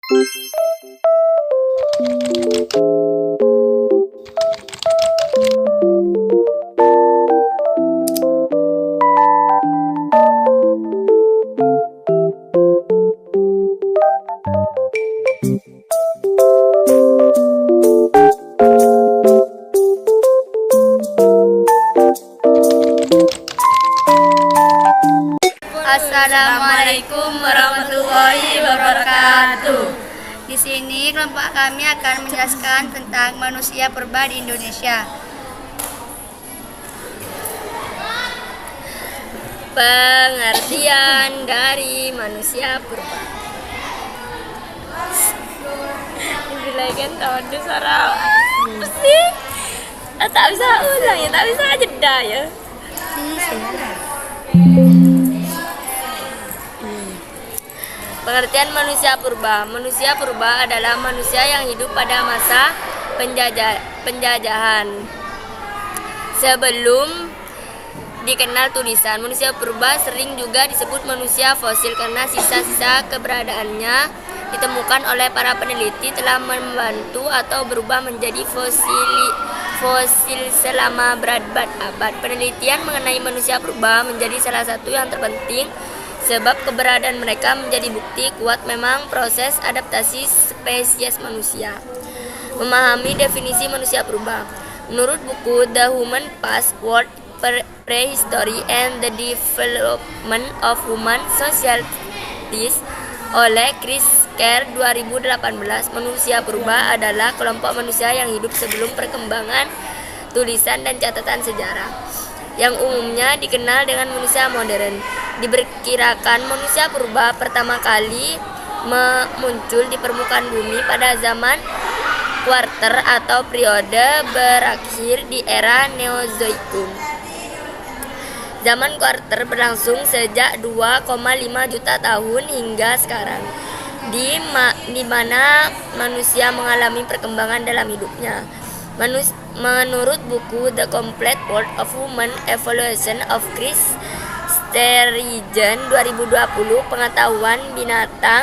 Assalamualaikum warahmatullahi wabarakatuh. Di sini kelompok kami akan menjelaskan tentang manusia purba di Indonesia. Pengertian dari manusia purba. Dibilangkan tahun Sarah. Mesti tak bisa ulang ya, tak bisa jeda ya. Pengertian manusia purba. Manusia purba adalah manusia yang hidup pada masa penjajahan. Sebelum dikenal tulisan, manusia purba sering juga disebut manusia fosil karena sisa-sisa keberadaannya ditemukan oleh para peneliti telah membantu atau berubah menjadi fosil selama berabad-abad. Penelitian mengenai manusia purba menjadi salah satu yang terpenting sebab keberadaan mereka menjadi bukti kuat memang proses adaptasi spesies manusia. Memahami definisi manusia purba. Menurut buku The Human Past, World Prehistory and the Development of Human Societies oleh Chris Kerr 2018, manusia purba adalah kelompok manusia yang hidup sebelum perkembangan tulisan dan catatan sejarah, yang umumnya dikenal dengan manusia modern. Diperkirakan manusia purba pertama kali muncul di permukaan bumi pada zaman kuarter atau periode berakhir di era Neozoikum. Zaman kuarter berlangsung sejak 2,5 juta tahun hingga sekarang, di mana manusia mengalami perkembangan dalam hidupnya. Menurut buku The Complete World of Human Evolution of Chris Sterigen 2020, pengetahuan binatang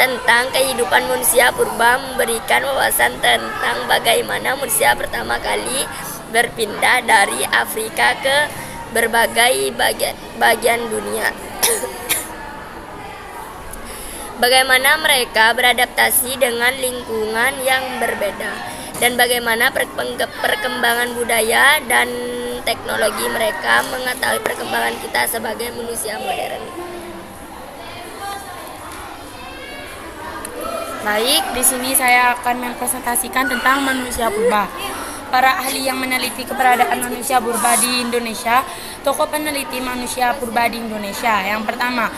tentang kehidupan manusia purba memberikan wawasan tentang bagaimana manusia pertama kali berpindah dari Afrika ke berbagai bagian dunia. Bagaimana mereka beradaptasi dengan lingkungan yang berbeda, dan bagaimana perkembangan budaya dan teknologi mereka mengetahui perkembangan kita sebagai manusia modern. Baik, di sini saya akan mempresentasikan tentang manusia purba. Para ahli yang meneliti keberadaan manusia purba di Indonesia. Tokoh peneliti manusia purba di Indonesia. Yang pertama,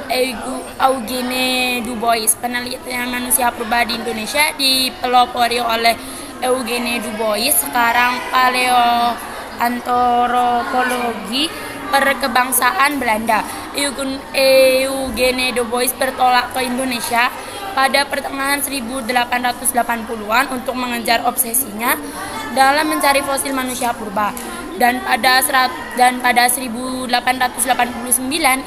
Eugene Du Bois. Penelitian manusia purba di Indonesia dipelopori oleh Eugene Du Bois, sekarang paleoantropologi perkebangsaan Belanda. Eugene Du Bois bertolak ke Indonesia pada pertengahan 1880-an untuk mengejar obsesinya dalam mencari fosil manusia purba. Dan pada 1889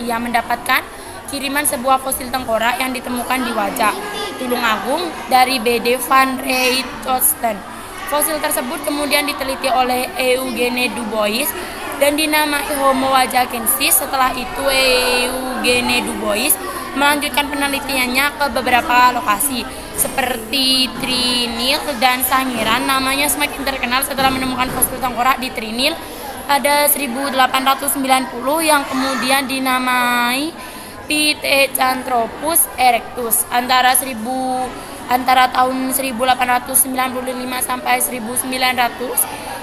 ia mendapatkan kiriman sebuah fosil tengkorak yang ditemukan di Wajah, Tulungagung dari B.D. van Richthofen. Fosil tersebut kemudian diteliti oleh Eugene Du Bois dan dinamai Homo wajakensis. Setelah itu Eugene Du Bois melanjutkan penelitiannya ke beberapa lokasi seperti Trinil dan Sangiran. Namanya semakin terkenal setelah menemukan fosil tengkorak di Trinil pada 1890 yang kemudian dinamai Pithecanthropus erectus. Antara tahun 1895 sampai 1900,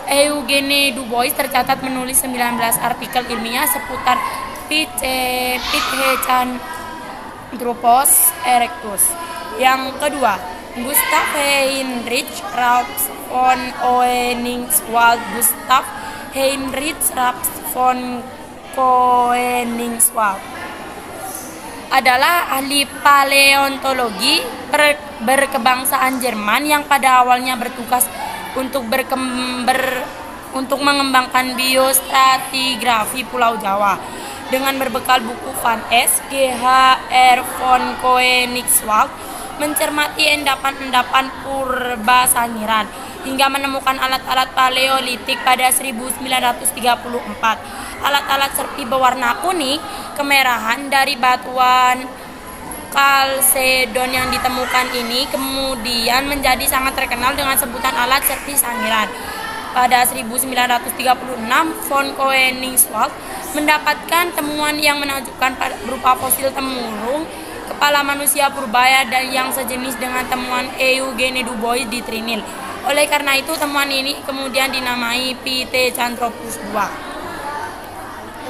Eugene Du Bois tercatat menulis 19 artikel ilmiah seputar Pithecanthropus erectus. Yang kedua, Gustav Heinrich Raps von Koenigswald. Gustav Heinrich Raps von Koenigswald adalah ahli paleontologi berkebangsaan Jerman yang pada awalnya bertugas untuk mengembangkan biostratigrafi Pulau Jawa. dengan berbekal buku Van S. G.H.R. von Koenigswald mencermati endapan-endapan purba Sangiran hingga menemukan alat-alat paleolitik pada 1934. Alat-alat serpi berwarna kuning kemerahan dari batuan kalsedon yang ditemukan ini kemudian menjadi sangat terkenal dengan sebutan alat serpi Sangiran. Pada 1936, von Koenigswald mendapatkan temuan yang menunjukkan berupa fosil temurung kepala manusia purbaya dan yang sejenis dengan temuan Eugene Du Bois di Trinil. Oleh karena itu, temuan ini kemudian dinamai Pithecanthropus II.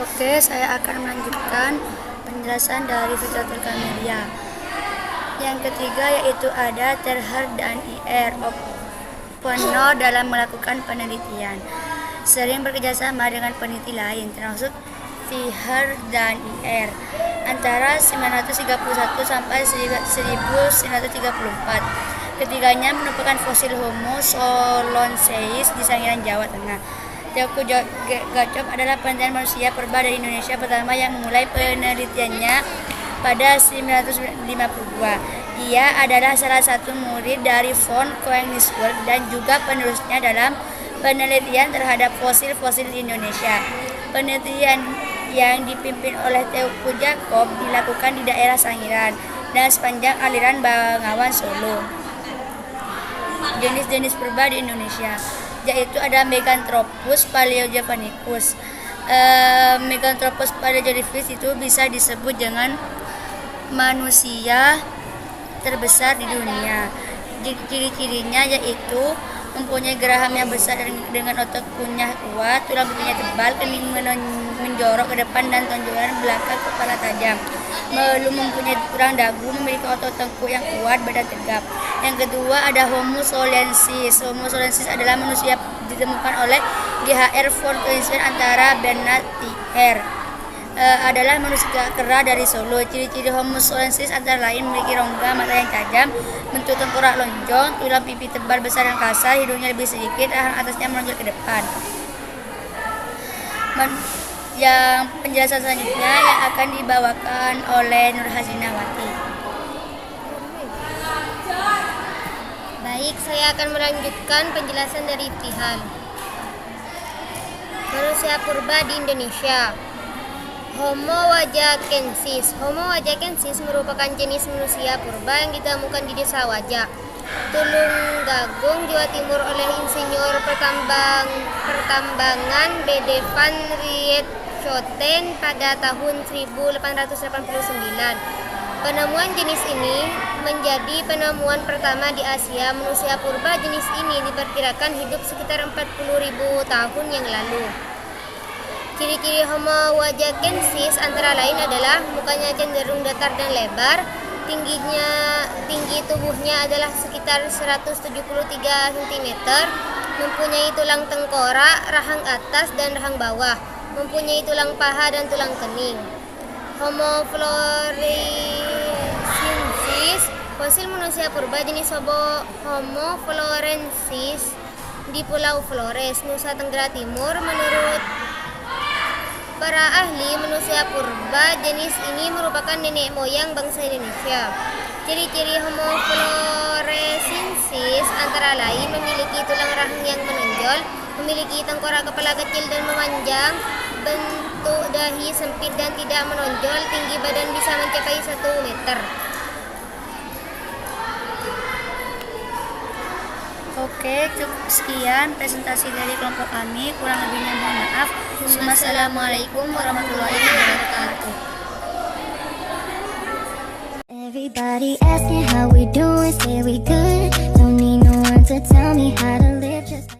Oke, saya akan melanjutkan penjelasan dari Fitratul Kamilia. Yang ketiga yaitu ada Terher dan Ir. Penuh dalam melakukan penelitian, sering bekerjasama dengan peneliti lain, termasuk Terher dan Ir, antara 1931 sampai 1934. Ketiganya merupakan fosil Homo solonensis di Sangiran, Jawa Tengah. Teuku Gacop adalah penelitian manusia purba dari Indonesia pertama yang memulai penelitiannya pada 1952. Ia adalah salah satu murid dari von Koenigswald dan juga penerusnya dalam penelitian terhadap fosil-fosil di Indonesia. Penelitian yang dipimpin oleh Teuku Gacop dilakukan di daerah Sangiran dan sepanjang aliran Bengawan Solo. Jenis-jenis purba di Indonesia yaitu ada Meganthropus paleojavanicus. Meganthropus paleojavanicus itu bisa disebut dengan manusia terbesar di dunia. Ciri-cirinya yaitu mempunyai geraham yang besar dengan otot kunyah kuat, tulang belunya tebal, kening menjorok ke depan dan tonjolan belakang kepala tajam. Belum mempunyai tulang dagu, memiliki otot tengkuk yang kuat, badan tegap. Yang kedua ada Homo solonensis. Homo solonensis adalah manusia ditemukan oleh G.H.R. von Koenigswald antara Bernard T.R. Adalah manusia kera dari Solo. Ciri-ciri Homo solonensis antara lain memiliki rongga mata yang tajam, bentuk tengkorak lonjong, tulang pipi tebal besar dan kasar, hidungnya lebih sedikit, rahang atasnya menonjol ke depan. Yang penjelasan selanjutnya yang akan dibawakan oleh Nur Hazinawati. Baik, saya akan melanjutkan penjelasan dari Ibtihal. Manusia purba di Indonesia. Homo wajakensis. Homo wajakensis merupakan jenis manusia purba yang ditemukan di desa Wajak, Tulunggagung, Jawa Timur oleh insinyur pertambangan B.D. van Rietschoten pada tahun 1889. Penemuan jenis ini menjadi penemuan pertama di Asia. Manusia purba jenis ini diperkirakan hidup sekitar 40.000 tahun yang lalu. Ciri-ciri Homo wajakensis antara lain adalah mukanya cenderung datar dan lebar, tinggi tubuhnya adalah sekitar 173 cm, mempunyai tulang tengkorak, rahang atas dan rahang bawah, mempunyai tulang paha dan tulang kening. Homo florensis, fosil manusia purba jenis Homo florensis di Pulau Flores, Nusa Tenggara Timur. Menurut para ahli, manusia purba jenis ini merupakan nenek moyang bangsa Indonesia. Ciri-ciri Homo florensis antara lain memiliki tulang rahang yang menonjol, memiliki tengkorak kepala kecil dan memanjang, bentuk dahi sempit dan tidak menonjol, tinggi badan bisa mencapai 1 meter. Oke, cukup sekian presentasi dari kelompok kami. Kurang lebihnya mohon maaf. Wassalamualaikum warahmatullahi wabarakatuh. Everybody asking how we doing, say we good. Don't need no one to tell me how to live just